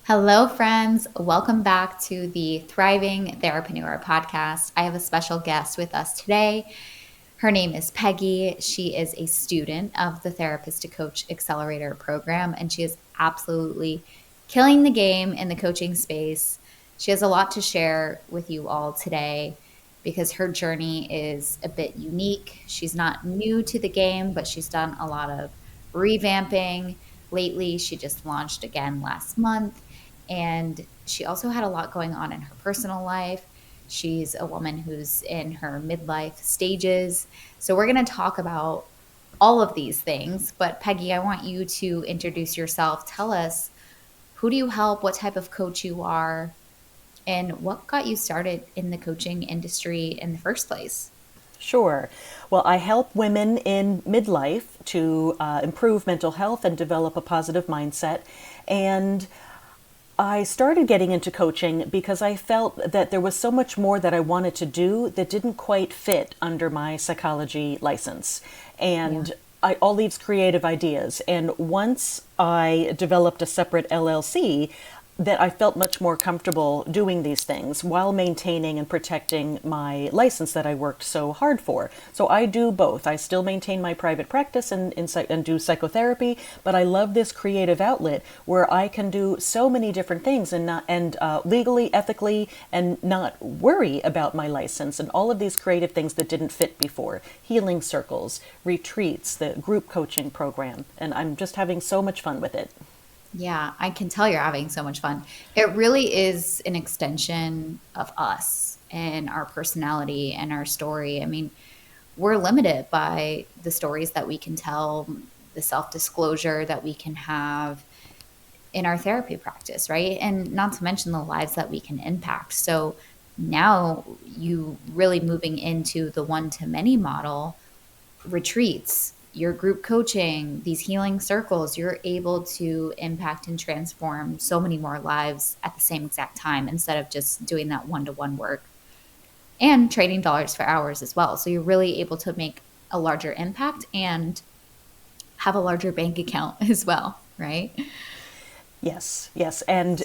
Hello, friends. Welcome back to the Thriving Therapreneur podcast. I have a special guest with us today. Her name is Peggy. She is a student of the Therapist to Coach Accelerator program, and she is absolutely killing the game in the coaching space. She has a lot to share with you all today because her journey is a bit unique. She's not new to the game, but she's done a lot of revamping lately. She just launched again last month, and she also had a lot going on in her personal life. She's a woman who's in her midlife stages. So, we're going to talk about all of these things. But, Peggy, I want you to introduce yourself. Tell us, who do you help, what type of coach you are, and what got you started in the coaching industry in the first place? Sure. Well, I help women in midlife to improve mental health and develop a positive mindset. And I started getting into coaching because I felt that there was so much more that I wanted to do that didn't quite fit under my psychology license. Yeah. And all these creative ideas. And once I developed a separate LLC, that I felt much more comfortable doing these things while maintaining and protecting my license that I worked so hard for. So I do both. I still maintain my private practice and do psychotherapy, but I love this creative outlet where I can do so many different things and legally, ethically, and not worry about my license and all of these creative things that didn't fit before. Healing circles, retreats, the group coaching program, and I'm just having so much fun with it. Yeah, I can tell you're having so much fun. It really is an extension of us and our personality and our story. I mean, we're limited by the stories that we can tell, the self disclosure that we can have in our therapy practice, right? And not to mention the lives that we can impact. So now you really moving into the one to many model retreats, your group coaching, these healing circles, you're able to impact and transform so many more lives at the same exact time instead of just doing that one to one work and trading dollars for hours as well. So you're really able to make a larger impact and have a larger bank account as well, right? Yes, yes. And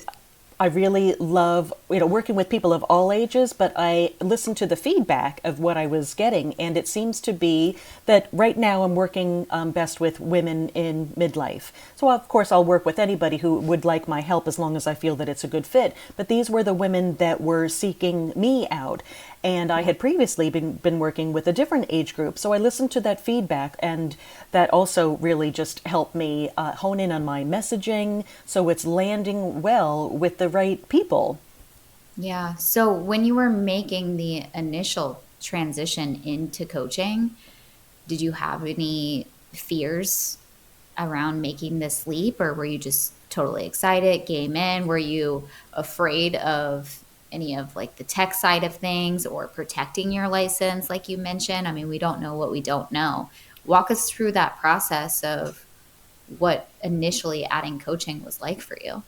I really love, working with people of all ages, but I listened to the feedback of what I was getting, and it seems to be that right now I'm working best with women in midlife. So of course I'll work with anybody who would like my help as long as I feel that it's a good fit. But these were the women that were seeking me out. And I Yeah. had previously been working with a different age group. So I listened to that feedback, and that also really just helped me hone in on my messaging so it's landing well with the right people. Yeah. So when you were making the initial transition into coaching, did you have any fears around making this leap, or were you just totally excited, game in? Were you afraid of any of like the tech side of things or protecting your license, like you mentioned? I mean, we don't know what we don't know. Walk us through that process of what initially adding coaching was like for you.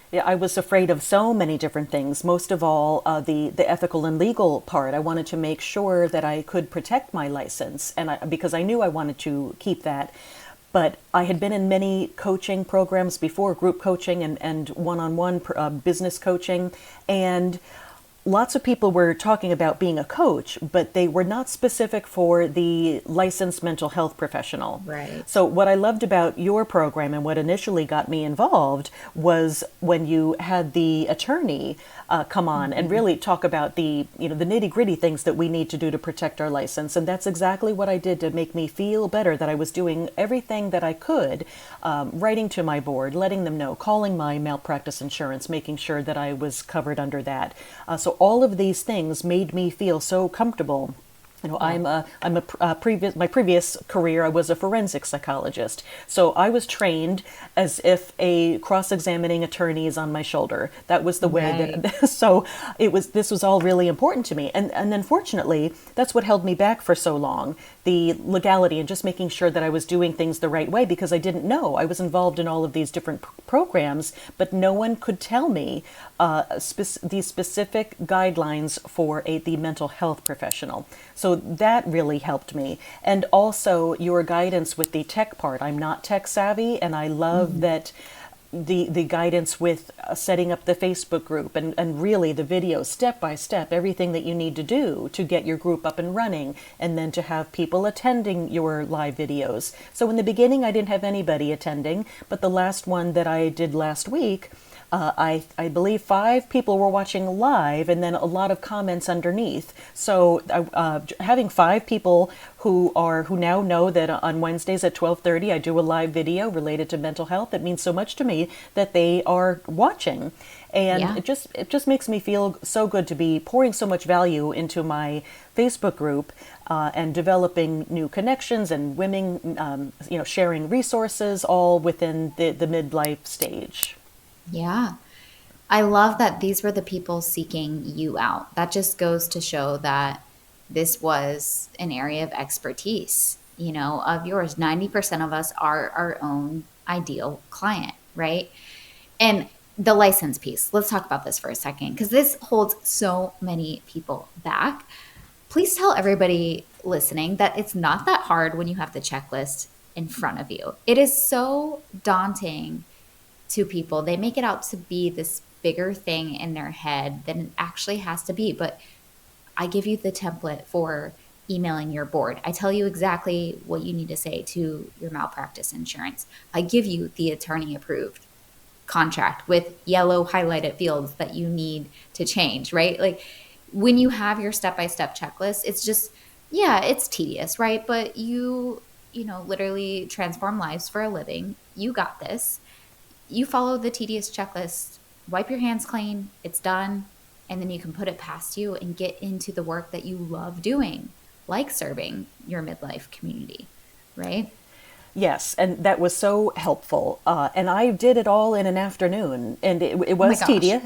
Yeah, I was afraid of so many different things. Most of all, the ethical and legal part. I wanted to make sure that I could protect my license, because I knew I wanted to keep that. But I had been in many coaching programs before, group coaching and one-on-one business coaching, and lots of people were talking about being a coach, but they were not specific for the licensed mental health professional. Right. So what I loved about your program and what initially got me involved was when you had the attorney come on and Mhm. really talk about the nitty gritty things that we need to do to protect our license. And that's exactly what I did to make me feel better that I was doing everything that I could, writing to my board, letting them know, calling my malpractice insurance, making sure that I was covered under that. So all of these things made me feel so comfortable. Yeah. My previous career, I was a forensic psychologist. So I was trained as if a cross-examining attorney is on my shoulder. That was the way Right. that, so this was all really important to me. And unfortunately, that's what held me back for so long. The legality and just making sure that I was doing things the right way because I didn't know. I was involved in all of these different programs, but no one could tell me these specific guidelines for the mental health professional. So that really helped me. And also your guidance with the tech part. I'm not tech savvy, and I love Mhm. that the guidance with setting up the Facebook group, and really the videos step by step, everything that you need to do to get your group up and running, and then to have people attending your live videos. So in the beginning, I didn't have anybody attending, but the last one that I did last week, I believe 5 people were watching live, and then a lot of comments underneath. So having 5 people who now know that on Wednesdays at 12:30 I do a live video related to mental health, it means so much to me that they are watching. And Yeah. it just makes me feel so good to be pouring so much value into my Facebook group, and developing new connections, and women, sharing resources, all within the midlife stage. Yeah. I love that these were the people seeking you out. That just goes to show that this was an area of expertise, of yours. 90% of us are our own ideal client, right? And the license piece, let's talk about this for a second, because this holds so many people back. Please tell everybody listening that it's not that hard when you have the checklist in front of you. It is so daunting to people. They make it out to be this bigger thing in their head than it actually has to be. But I give you the template for emailing your board. I tell you exactly what you need to say to your malpractice insurance. I give you the attorney approved contract with yellow highlighted fields that you need to change, right? Like when you have your step-by-step checklist, it's just, yeah, it's tedious, right? But literally transform lives for a living. You got this. You follow the tedious checklist, wipe your hands clean, it's done, and then you can put it past you and get into the work that you love doing, like serving your midlife community, right? Yes, and that was so helpful. And I did it all in an afternoon, and it Oh my was gosh. tedious.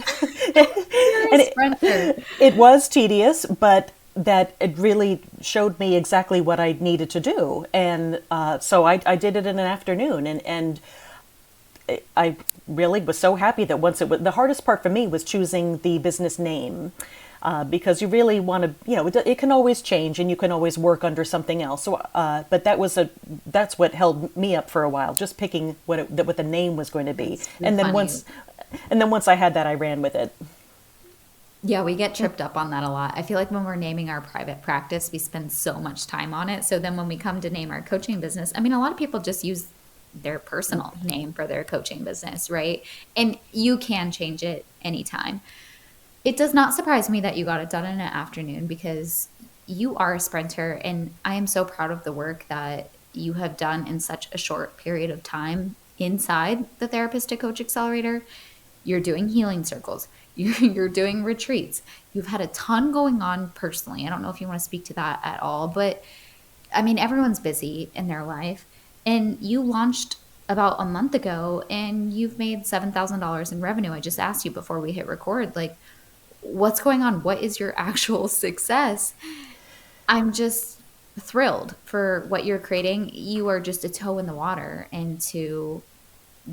You're a and sprinter. it was tedious, but that it really showed me exactly what I needed to do. And so I did it in an afternoon, and I really was so happy that once it was, the hardest part for me was choosing the business name, because you really want to, it can always change and you can always work under something else. So, but that's what held me up for a while, just picking what the name was going to be. That's so And then funny. once I had that, I ran with it. Yeah, we get tripped up on that a lot. I feel like when we're naming our private practice, we spend so much time on it. So then when we come to name our coaching business, I mean, a lot of people just use their personal name for their coaching business, right? And you can change it anytime. It does not surprise me that you got it done in an afternoon because you are a sprinter, and I am so proud of the work that you have done in such a short period of time inside the Therapist to Coach Accelerator. You're doing healing circles, you're doing retreats, you've had a ton going on personally. I don't know if you want to speak to that at all, but I mean, everyone's busy in their life. And you launched about a month ago and you've made $7,000 in revenue. I just asked you before we hit record, like, what's going on? What is your actual success? I'm just thrilled for what you're creating. You are just a toe in the water into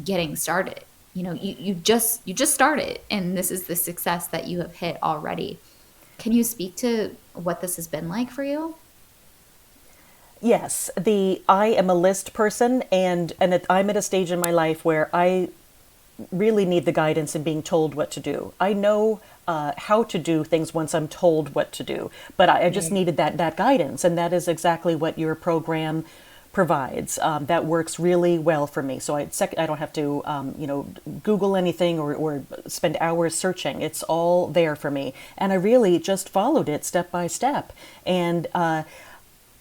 getting started. You just started, and this is the success that you have hit already. Can you speak to what this has been like for you? Yes, I am a list person, and I'm at a stage in my life where I really need the guidance and being told what to do. I know how to do things once I'm told what to do, but I just Right. needed that guidance, and that is exactly what your program provides. That works really well for me. So I don't have to Google anything, or spend hours searching. It's all there for me, and I really just followed it step by step. And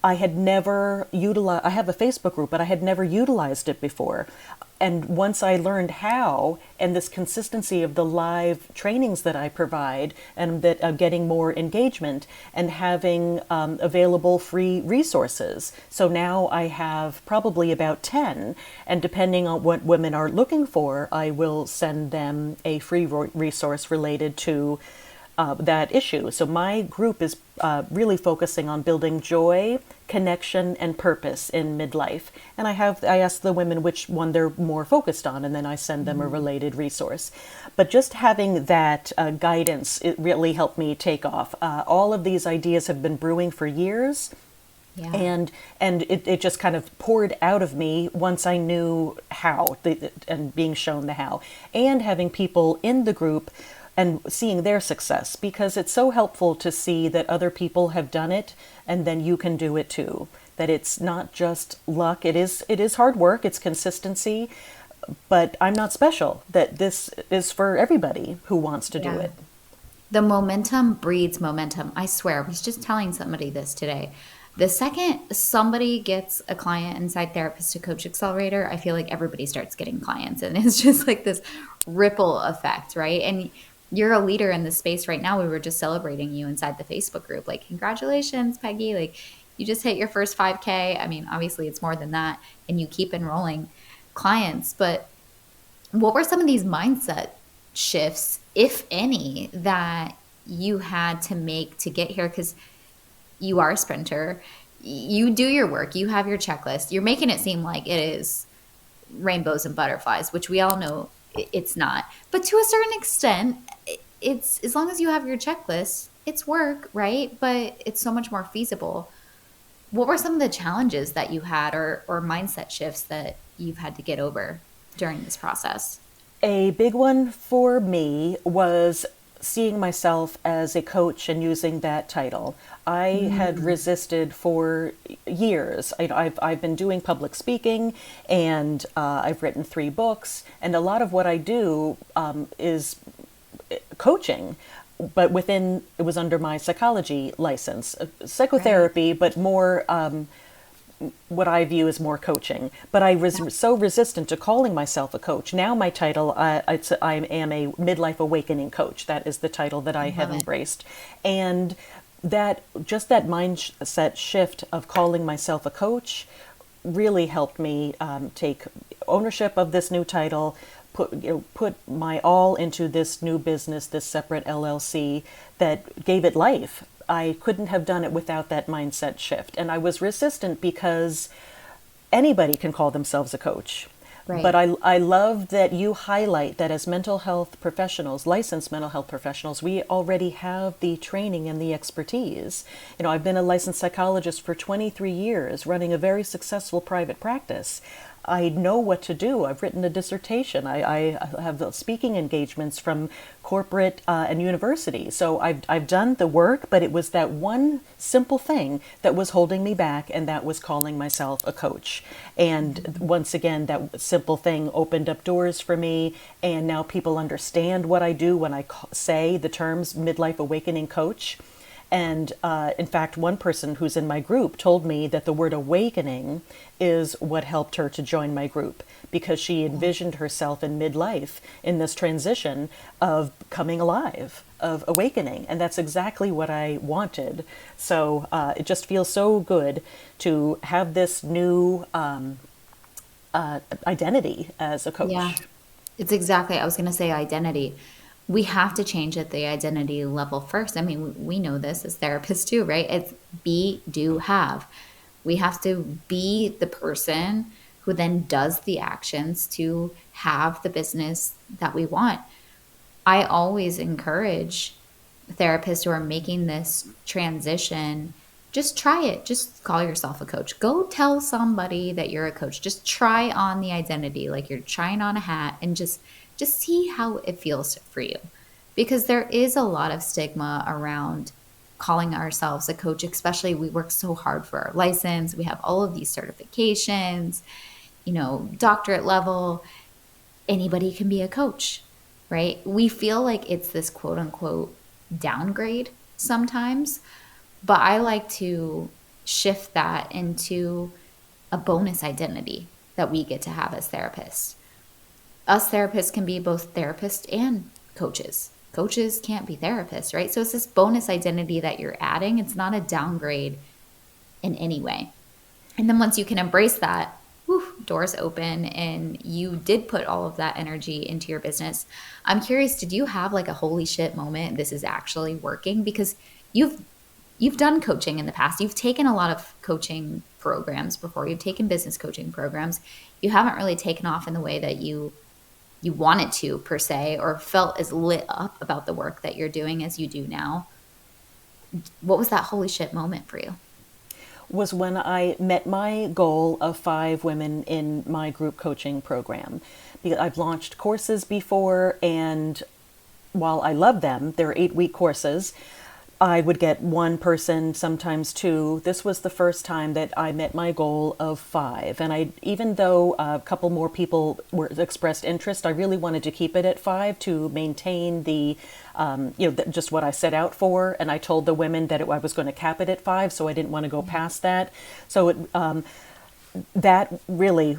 I had never utilized, I have a Facebook group, but I had never utilized it before. And once I learned how, and this consistency of the live trainings that I provide, and that getting more engagement and having available free resources. So now I have probably about 10, and depending on what women are looking for, I will send them a free resource related to that issue. So my group is really focusing on building joy, connection, and purpose in midlife. And I ask the women which one they're more focused on, and then I send them a related resource. But just having that guidance, it really helped me take off. All of these ideas have been brewing for years. Yeah. And it just kind of poured out of me once I knew how and being shown the how, and having people in the group and seeing their success, because it's so helpful to see that other people have done it and then you can do it too, that it's not just luck. It is hard work, it's consistency, but I'm not special, that this is for everybody who wants to do Yeah. it. The momentum breeds momentum. I swear, I was just telling somebody this today. The second somebody gets a client inside Therapist to Coach Accelerator, I feel like everybody starts getting clients. And it's just like this ripple effect, right? And you're a leader in this space right now. We were just celebrating you inside the Facebook group. Like, congratulations, Peggy. Like, you just hit your first 5K. I mean, obviously, it's more than that. And you keep enrolling clients. But what were some of these mindset shifts, if any, that you had to make to get here? Because you are a sprinter, you do your work, you have your checklist. You're making it seem like it is rainbows and butterflies, which we all know it's not. But to a certain extent, it's as long as you have your checklist, it's work, right? But it's so much more feasible. What were some of the challenges that you had, or mindset shifts that you've had to get over during this process? A big one for me was seeing myself as a coach and using that title. I had Mm, resisted for years. I've been doing public speaking, and I've written 3 books, and a lot of what I do is coaching, but within it was under my psychology license, right. psychotherapy, but more what I view as more coaching. But I was Yeah. so resistant to calling myself a coach. Now my title, I am a midlife awakening coach. That is the title that I I have love it. embraced, and that mindset shift of calling myself a coach really helped me take ownership of this new title, put my all into this new business, this separate LLC that gave it life. I couldn't have done it without that mindset shift. And I was resistant because anybody can call themselves a coach. But Right. I love that you highlight that as mental health professionals, licensed mental health professionals, we already have the training and the expertise. I've been a licensed psychologist for 23 years, running a very successful private practice. I know what to do. I've written a dissertation. I have speaking engagements from corporate and university. So I've done the work, but it was that one simple thing that was holding me back, and that was calling myself a coach. And once again, that simple thing opened up doors for me, and now people understand what I do when I say the terms midlife awakening coach. And in fact, one person who's in my group told me that the word awakening is what helped her to join my group, because she envisioned herself in midlife in this transition of coming alive, of awakening. And that's exactly what I wanted. So it just feels so good to have this new identity as a Yeah. coach. It's exactly, I was going to say identity. We have to change at the identity level first. I mean, we know this as therapists too, right? It's be, do, have. We have to be the person who then does the actions to have the business that we want. I always encourage therapists who are making this transition, just try it. Just call yourself a coach. Go tell somebody that you're a coach. Just try on the identity like you're trying on a hat, and just see how it feels for you. Because there is a lot of stigma around calling ourselves a coach, especially we work so hard for our license. We have all of these certifications, doctorate level. Anybody can be a coach, right? We feel like it's this quote unquote downgrade sometimes, but I like to shift that into a bonus identity that we get to have as therapists. Us therapists can be both therapists and coaches. Coaches can't be therapists, right? So it's this bonus identity that you're adding. It's not a downgrade in any way. And then once you can embrace that, whew, doors open, and you did put all of that energy into your business. I'm curious, did you have like a holy shit moment? This is actually working, because you've you've done coaching in the past. You've taken a lot of coaching programs before. You've taken business coaching programs. You haven't really taken off in the way that you wanted to per se, or felt as lit up about the work that you're doing as you do now. What was that holy shit moment for you? was when I met my goal of 5 women in my group coaching program. I've launched courses before, and while I love them, they're 8-week courses. I would get 1 person, sometimes 2. This was the first time that I met my goal of 5. And even though a couple more people expressed interest, I really wanted to keep it at 5 to maintain just what I set out for. And I told the women that I was going to cap it at 5, so I didn't want to go past that. So that really,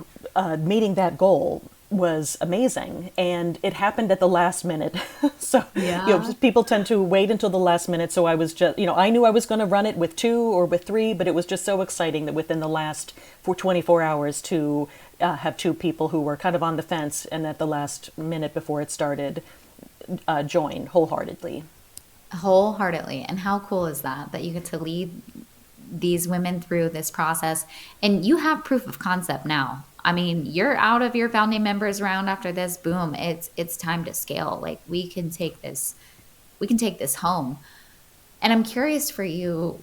meeting that goal was amazing, and it happened at the last minute. So Yeah. people tend to wait until the last minute, so I was just, I knew I was going to run it with 2 or with 3, but it was just so exciting that within the last 24 hours to have 2 people who were kind of on the fence, and at the last minute before it started, join wholeheartedly. Wholeheartedly. And how cool is that, that you get to lead these women through this process and you have proof of concept now. I mean, you're out of your founding members round after this. Boom, it's time to scale. Like we can take this home. And I'm curious for you,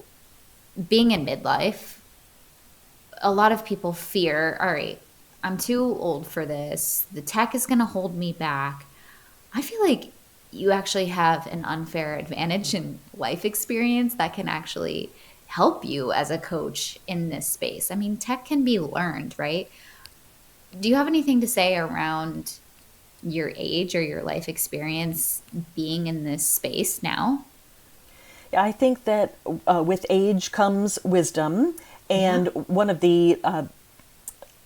being in midlife, a lot of people fear, all right, I'm too old for this. The tech is going to hold me back. I feel like you actually have an unfair advantage in life experience that can actually help you as a coach in this space. I mean, tech can be learned, right? Do you have anything to say around your age or your life experience being in this space now? I think that with age comes wisdom, Yeah. and one of the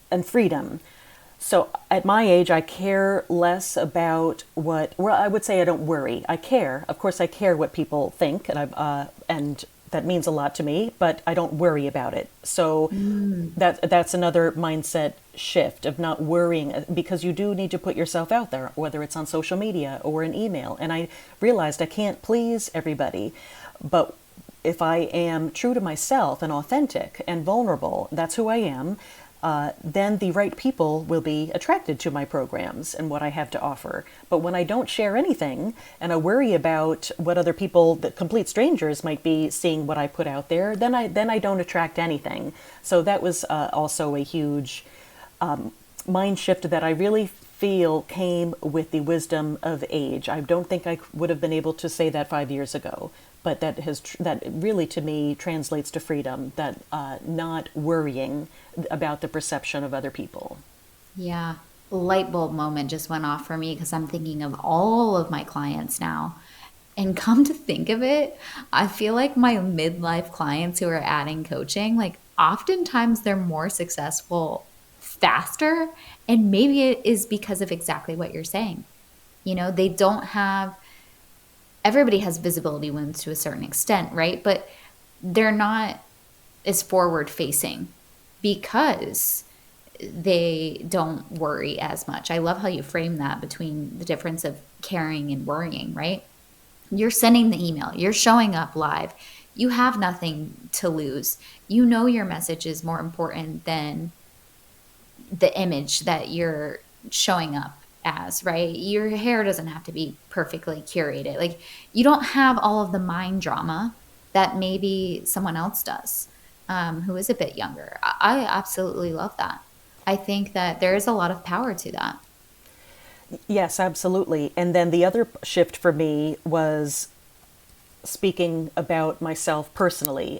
and freedom. So at my age, I care less about well, I would say I don't worry. I care. Of course, I care what people think, and that means a lot to me, but I don't worry about it. So Mm. that's another mindset shift of not worrying, because you do need to put yourself out there, whether it's on social media or an email. And I realized I can't please everybody, but if I am true to myself and authentic and vulnerable, that's who I am, then the right people will be attracted to my programs and what I have to offer. But when I don't share anything and I worry about what other people, the complete strangers, might be seeing what I put out there, then I don't attract anything. So that was also a huge mind shift that I really feel came with the wisdom of age. I don't think I would have been able to say that 5 years ago, but that really to me translates to freedom. That not worrying about the perception of other people. Yeah. Light bulb moment just went off for me because I'm thinking of all of my clients now. And come to think of it, I feel like my midlife clients who are adding coaching, like oftentimes they're more successful faster. And maybe it is because of exactly what you're saying. You know, they don't have, everybody has visibility wounds to a certain extent, right? But they're not as forward facing because they don't worry as much. I love how you frame that between the difference of caring and worrying, right? You're sending the email, you're showing up live, you have nothing to lose. You know your message is more important than the image that you're showing up as, right? Your hair doesn't have to be perfectly curated. Like you don't have all of the mind drama that maybe someone else does, who is a bit younger. I absolutely love that. I think that there is a lot of power to that. Yes, absolutely. And then the other shift for me was speaking about myself personally.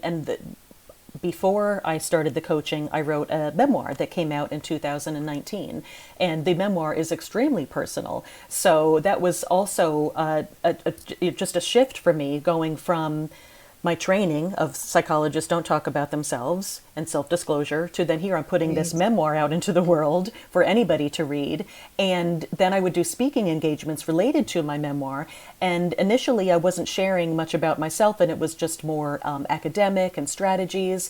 Before I started the coaching, I wrote a memoir that came out in 2019. And the memoir is extremely personal. So that was also just a shift for me, going from my training of psychologists don't talk about themselves and self-disclosure to then here I'm putting this Right. memoir out into the world for anybody to read. And then I would do speaking engagements related to my memoir. And initially I wasn't sharing much about myself, and it was just more academic and strategies.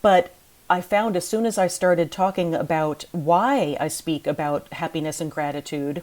But I found as soon as I started talking about why I speak about happiness and gratitude,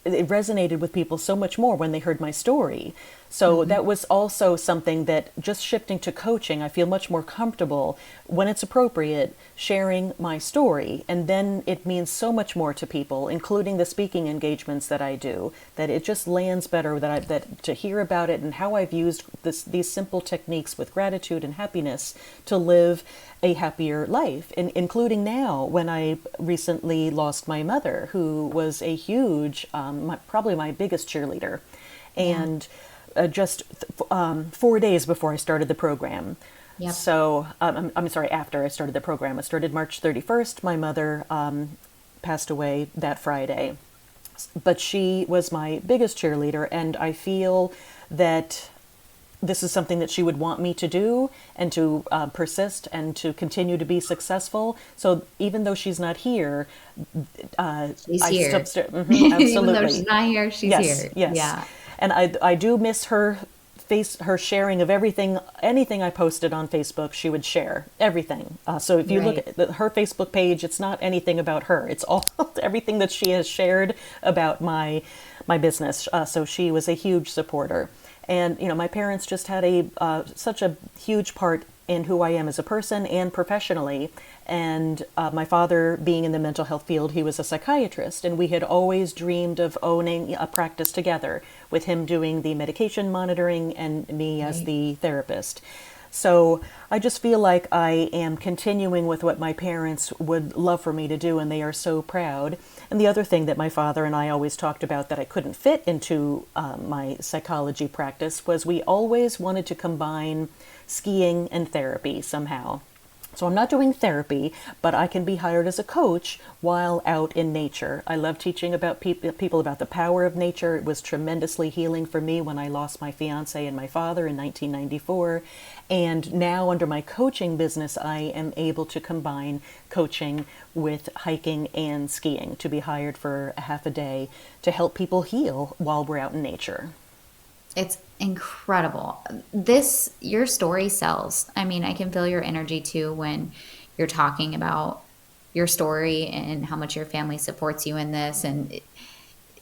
it resonated with people so much more when they heard my story. So that was also something that, just shifting to coaching, I feel much more comfortable when it's appropriate sharing my story. And then it means so much more to people, including the speaking engagements that I do, that it just lands better, that to hear about it and how I've used these simple techniques with gratitude and happiness to live a happier life, including now when I recently lost my mother, who was a huge, probably my biggest cheerleader. Yeah. And just 4 days before I started the program. Yep. So, I'm sorry, after I started the program. I started March 31st. My mother passed away that Friday. But she was my biggest cheerleader, and I feel that this is something that she would want me to do and to persist and to continue to be successful. So even though she's not here, She's I here. Even though she's absolutely. not here, she's Yes, here. yes. Yeah. And I do miss her sharing of everything, anything I posted on Facebook, she would share everything. So if you look Right. at her Facebook page, it's not anything about her. It's all everything that she has shared about my business. So she was a huge supporter. And my parents just had such a huge part in who I am as a person and professionally. And my father, being in the mental health field, he was a psychiatrist, and we had always dreamed of owning a practice together, with him doing the medication monitoring and me as Right. the therapist. So I just feel like I am continuing with what my parents would love for me to do, and they are so proud. And the other thing that my father and I always talked about that I couldn't fit into my psychology practice was we always wanted to combine skiing and therapy somehow. So I'm not doing therapy, but I can be hired as a coach while out in nature. I love teaching about people about the power of nature. It was tremendously healing for me when I lost my fiance and my father in 1994. And now under my coaching business, I am able to combine coaching with hiking and skiing, to be hired for a half a day to help people heal while we're out in nature. It's incredible. Your story sells. I mean, I can feel your energy too when you're talking about your story and how much your family supports you in this. And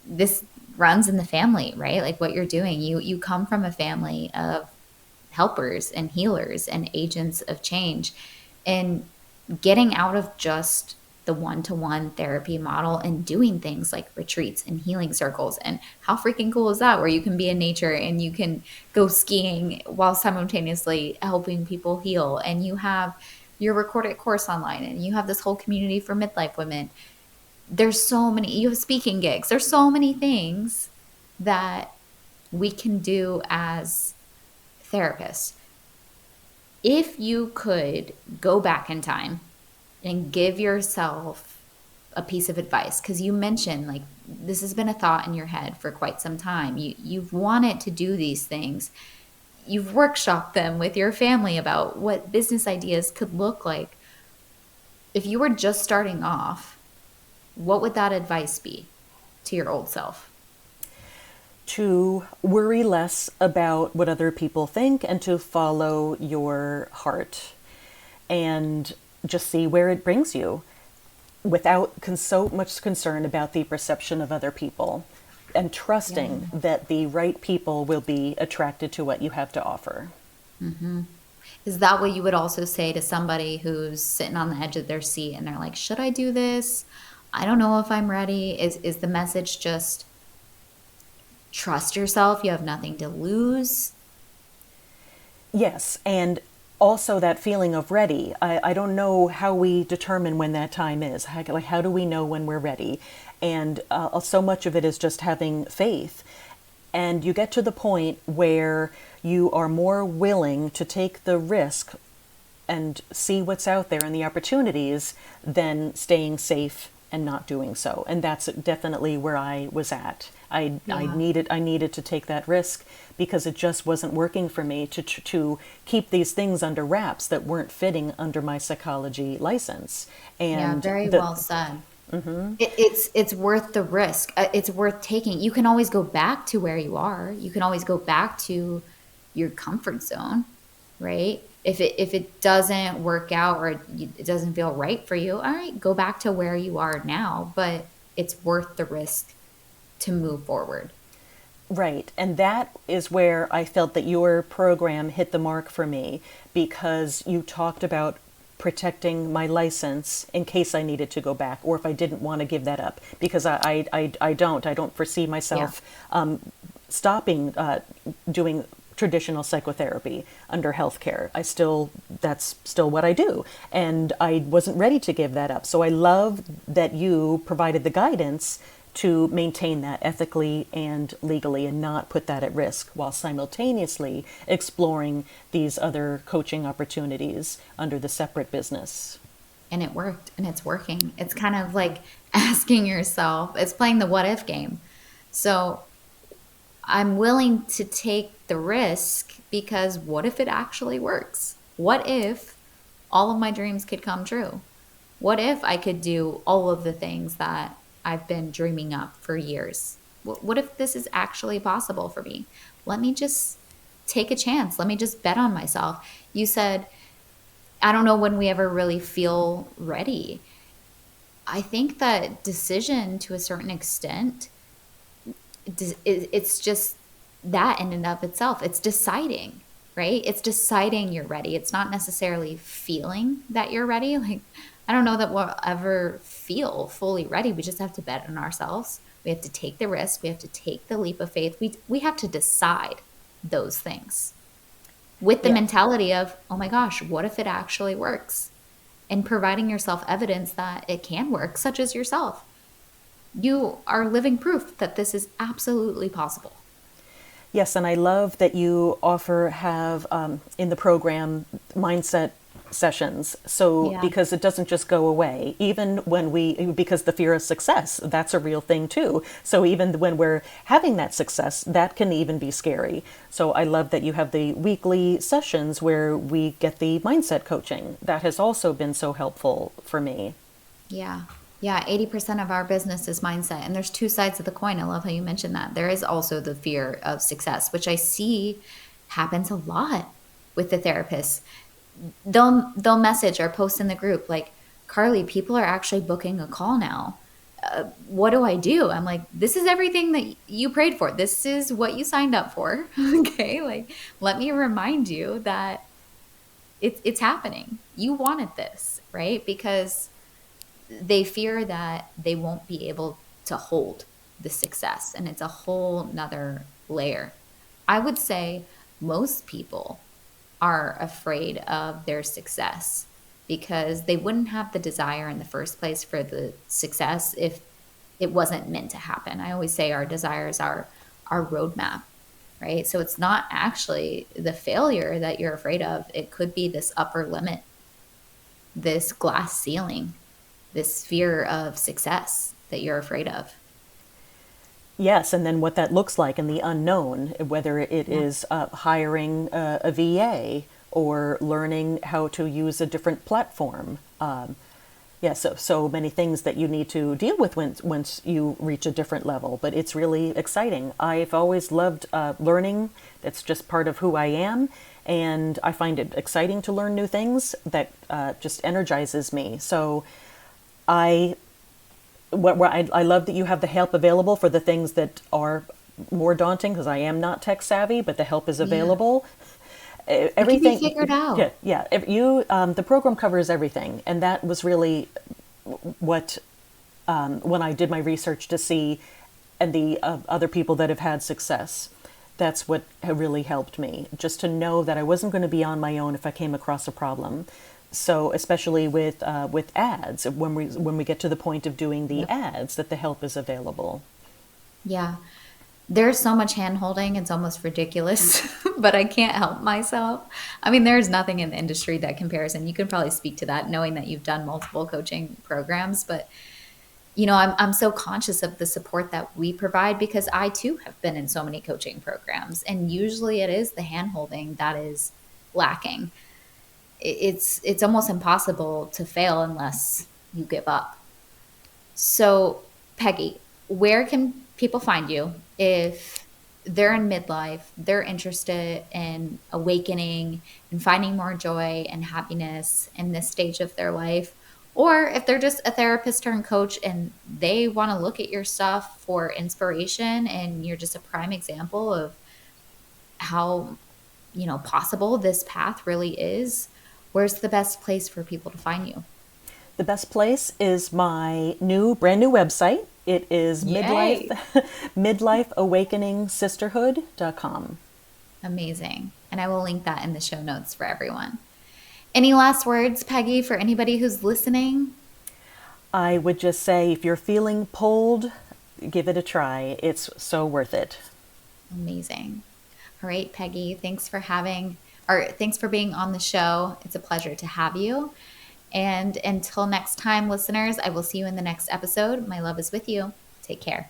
this runs in the family, right? Like what you're doing. You come from a family of helpers and healers and agents of change. And getting out of just the one-to-one therapy model and doing things like retreats and healing circles. And how freaking cool is that, where you can be in nature and you can go skiing while simultaneously helping people heal, and you have your recorded course online, and you have this whole community for midlife women. There's so many, you have speaking gigs. There's so many things that we can do as therapists. If you could go back in time and give yourself a piece of advice, because you mentioned like this has been a thought in your head for quite some time. You've wanted to do these things. You've workshopped them with your family about what business ideas could look like. If you were just starting off, what would that advice be to your old self? To worry less about what other people think and to follow your heart and just see where it brings you without so much concern about the perception of other people, and trusting Yeah. that the right people will be attracted to what you have to offer. Is that what you would also say to somebody who's sitting on the edge of their seat and they're like, should I do this? I don't know if I'm ready. Is the message just trust yourself? You have nothing to lose. Yes, and also that feeling of ready. I don't know how we determine when that time is. How do we know when we're ready? And so much of it is just having faith. And you get to the point where you are more willing to take the risk and see what's out there and the opportunities than staying safe and not doing so. And that's definitely where I was at. Yeah. I needed to take that risk because it just wasn't working for me to keep these things under wraps that weren't fitting under my psychology license. Yeah, And very well said. It's worth the risk. It's worth taking. You can always go back to where you are. You can always go back to your comfort zone, right? If it doesn't work out or it doesn't feel right for you, all right, go back to where you are now. But it's worth the risk to move forward. Right. And that is where I felt that your program hit the mark for me because you talked about protecting my license in case I needed to go back or if I didn't want to give that up because I don't foresee Yeah. myself stopping doing traditional psychotherapy under healthcare. That's still what I do. And I wasn't ready to give that up. So I love that you provided the guidance to maintain that ethically and legally and not put that at risk while simultaneously exploring these other coaching opportunities under the separate business. And it worked and it's working. It's kind of like asking yourself, it's playing the what if game. So I'm willing to take the risk because what if it actually works? What if all of my dreams could come true? What if I could do all of the things that I've been dreaming up for years? What if this is actually possible for me? Let me just take a chance. Let me just bet on myself. You said, I don't know when we ever really feel ready. I think that decision to a certain extent, it's just that in and of itself. It's deciding, right? It's deciding you're ready. It's not necessarily feeling that you're ready. Like, I don't know that we'll ever feel fully ready. We just have to bet on ourselves. We have to take the risk. We have to take the leap of faith. We have to decide those things with the Yeah. mentality of, oh my gosh, what if it actually works? And providing yourself evidence that it can work, such as yourself. You are living proof that this is absolutely possible. Yes, and I love that you have in the program mindset sessions. So Yeah. because it doesn't just go away, even when because the fear of success, that's a real thing too. So even when we're having that success, that can even be scary. So I love that you have the weekly sessions where we get the mindset coaching. That has also been so helpful for me. Yeah. Yeah. 80% of our business is mindset. And there's two sides of the coin. I love how you mentioned that. There is also the fear of success, which I see happens a lot with the therapists. They'll message or post in the group like, Carly, people are actually booking a call now. What do I do? I'm like, this is everything that you prayed for. This is what you signed up for. Okay. Like, let me remind you that it's happening. You wanted this, right? Because they fear that they won't be able to hold the success. And it's a whole nother layer. I would say most people are afraid of their success because they wouldn't have the desire in the first place for the success if it wasn't meant to happen. I always say our desires are our roadmap, right? So it's not actually the failure that you're afraid of. It could be this upper limit, this glass ceiling, this fear of success that you're afraid of. Yes, and then what that looks like in the unknown, whether it Yeah. is hiring a VA or learning how to use a different platform. Yeah, so many things that you need to deal with once you reach a different level. But it's really exciting. I've always loved learning. That's just part of who I am, and I find it exciting to learn new things. That just energizes me. So I I love that you have the help available for the things that are more daunting because I am not tech savvy, but the help is Yeah. available. It can be Everything, figured yeah, out. yeah. If you, the program covers everything, and that was really what when I did my research to see and the other people that have had success. That's what really helped me, just to know that I wasn't going to be on my own if I came across a problem. So, especially with ads, when we get to the point of doing the Yep. ads, that the help is available. Yeah. There's so much hand holding, it's almost ridiculous, but I can't help myself. I mean, there's nothing in the industry that compares, and you can probably speak to that knowing that you've done multiple coaching programs. But, I'm so conscious of the support that we provide because I too have been in so many coaching programs. And usually it is the hand holding that is lacking. It's almost impossible to fail unless you give up. So, Peggy, where can people find you if they're in midlife, they're interested in awakening and finding more joy and happiness in this stage of their life? Or if they're just a therapist turned coach and they want to look at your stuff for inspiration and you're just a prime example of how, possible this path really is, where's the best place for people to find you? The best place is my brand new website. It is Yay. midlifeawakeningsisterhood.com. Amazing. And I will link that in the show notes for everyone. Any last words, Peggy, for anybody who's listening? I would just say if you're feeling pulled, give it a try. It's so worth it. Amazing. All right, Peggy, thanks for being on the show. It's a pleasure to have you. And until next time, listeners, I will see you in the next episode. My love is with you. Take care.